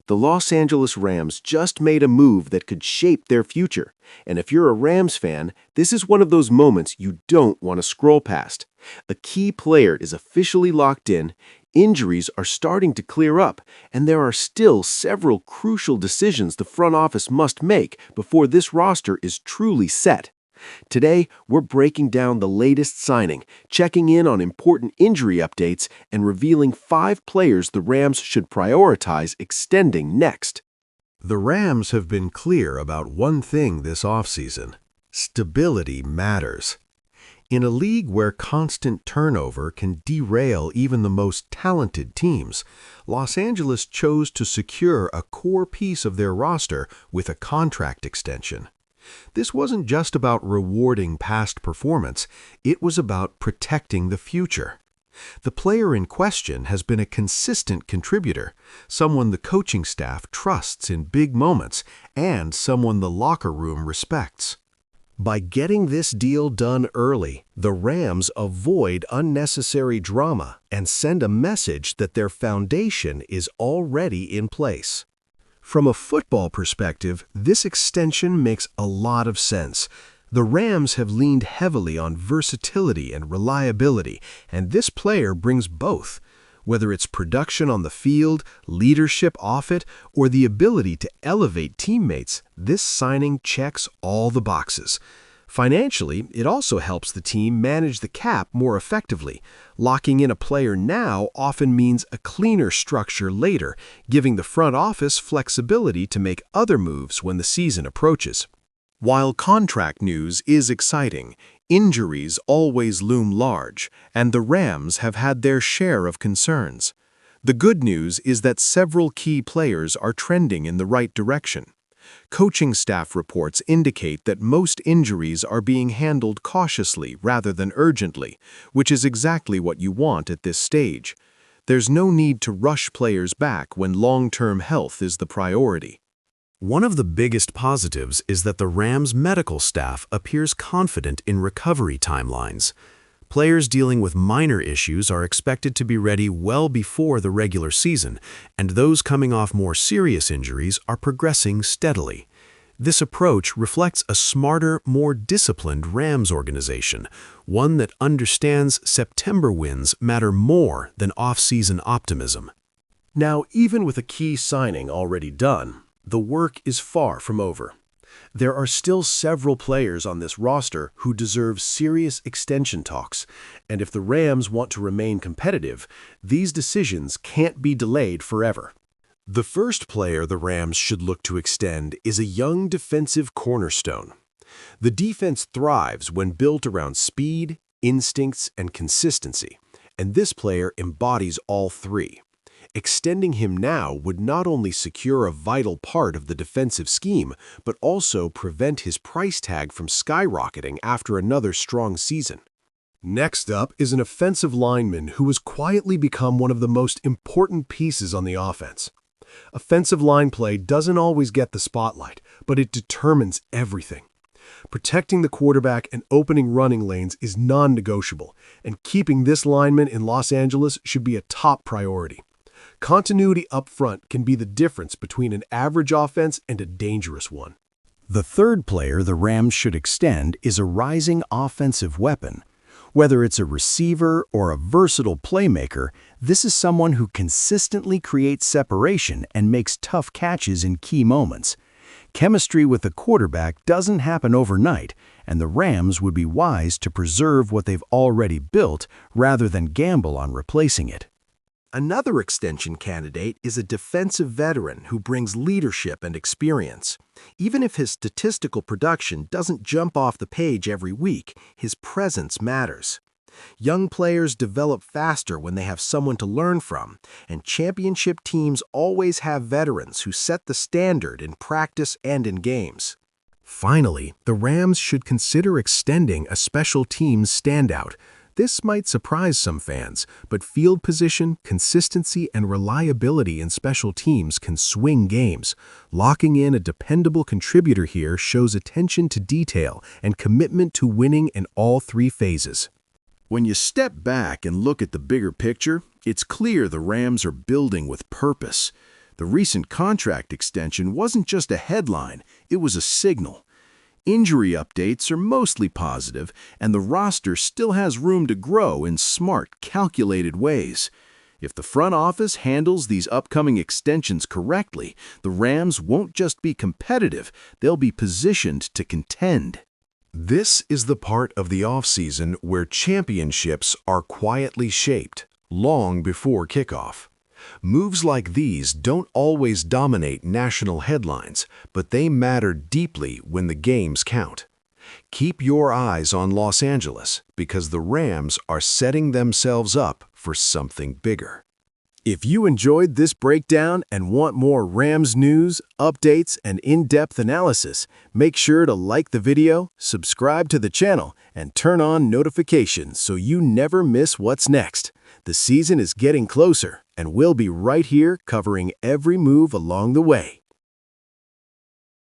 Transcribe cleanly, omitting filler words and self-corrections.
The Los Angeles Rams just made a move that could shape their future. And if you're a Rams fan, this is one of those moments you don't want to scroll past. A key player is officially locked in, injuries are starting to clear up, and there are still several crucial decisions the front office must make before this roster is truly set. Today, we're breaking down the latest signing, checking in on important injury updates, and revealing 5 players the Rams should prioritize extending next. The Rams have been clear about one thing this offseason: stability matters. In a league where constant turnover can derail even the most talented teams, Los Angeles chose to secure a core piece of their roster with a contract extension. This wasn't just about rewarding past performance, it was about protecting the future. The player in question has been a consistent contributor, someone the coaching staff trusts in big moments, and someone the locker room respects. By getting this deal done early, the Rams avoid unnecessary drama and send a message that their foundation is already in place. From a football perspective, this extension makes a lot of sense. The Rams have leaned heavily on versatility and reliability, and this player brings both. Whether it's production on the field, leadership off it, or the ability to elevate teammates, this signing checks all the boxes. Financially, it also helps the team manage the cap more effectively. Locking in a player now often means a cleaner structure later, giving the front office flexibility to make other moves when the season approaches. While contract news is exciting, injuries always loom large, and the Rams have had their share of concerns. The good news is that several key players are trending in the right direction. Coaching staff reports indicate that most injuries are being handled cautiously rather than urgently, which is exactly what you want at this stage. There's no need to rush players back when long-term health is the priority. One of the biggest positives is that the Rams' medical staff appears confident in recovery timelines. Players dealing with minor issues are expected to be ready well before the regular season, and those coming off more serious injuries are progressing steadily. This approach reflects a smarter, more disciplined Rams organization, one that understands September wins matter more than off-season optimism. Now, even with a key signing already done, the work is far from over. There are still several players on this roster who deserve serious extension talks, and if the Rams want to remain competitive, these decisions can't be delayed forever. The first player the Rams should look to extend is a young defensive cornerstone. The defense thrives when built around speed, instincts, and consistency, and this player embodies all three. Extending him now would not only secure a vital part of the defensive scheme, but also prevent his price tag from skyrocketing after another strong season. Next up is an offensive lineman who has quietly become one of the most important pieces on the offense. Offensive line play doesn't always get the spotlight, but it determines everything. Protecting the quarterback and opening running lanes is non-negotiable, and keeping this lineman in Los Angeles should be a top priority. Continuity up front can be the difference between an average offense and a dangerous one. The third player the Rams should extend is a rising offensive weapon. Whether it's a receiver or a versatile playmaker, this is someone who consistently creates separation and makes tough catches in key moments. Chemistry with the quarterback doesn't happen overnight, and the Rams would be wise to preserve what they've already built rather than gamble on replacing it. Another extension candidate is a defensive veteran who brings leadership and experience. Even if his statistical production doesn't jump off the page every week, his presence matters. Young players develop faster when they have someone to learn from, and championship teams always have veterans who set the standard in practice and in games. Finally, the Rams should consider extending a special teams standout. This might surprise some fans, but field position, consistency, and reliability in special teams can swing games. Locking in a dependable contributor here shows attention to detail and commitment to winning in all three phases. When you step back and look at the bigger picture, it's clear the Rams are building with purpose. The recent contract extension wasn't just a headline, it was a signal. Injury updates are mostly positive, and the roster still has room to grow in smart, calculated ways. If the front office handles these upcoming extensions correctly, the Rams won't just be competitive, they'll be positioned to contend. This is the part of the offseason where championships are quietly shaped, long before kickoff. Moves like these don't always dominate national headlines, but they matter deeply when the games count. Keep your eyes on Los Angeles because the Rams are setting themselves up for something bigger. If you enjoyed this breakdown and want more Rams news, updates, and in-depth analysis, make sure to like the video, subscribe to the channel, and turn on notifications so you never miss what's next. The season is getting closer, and we'll be right here covering every move along the way.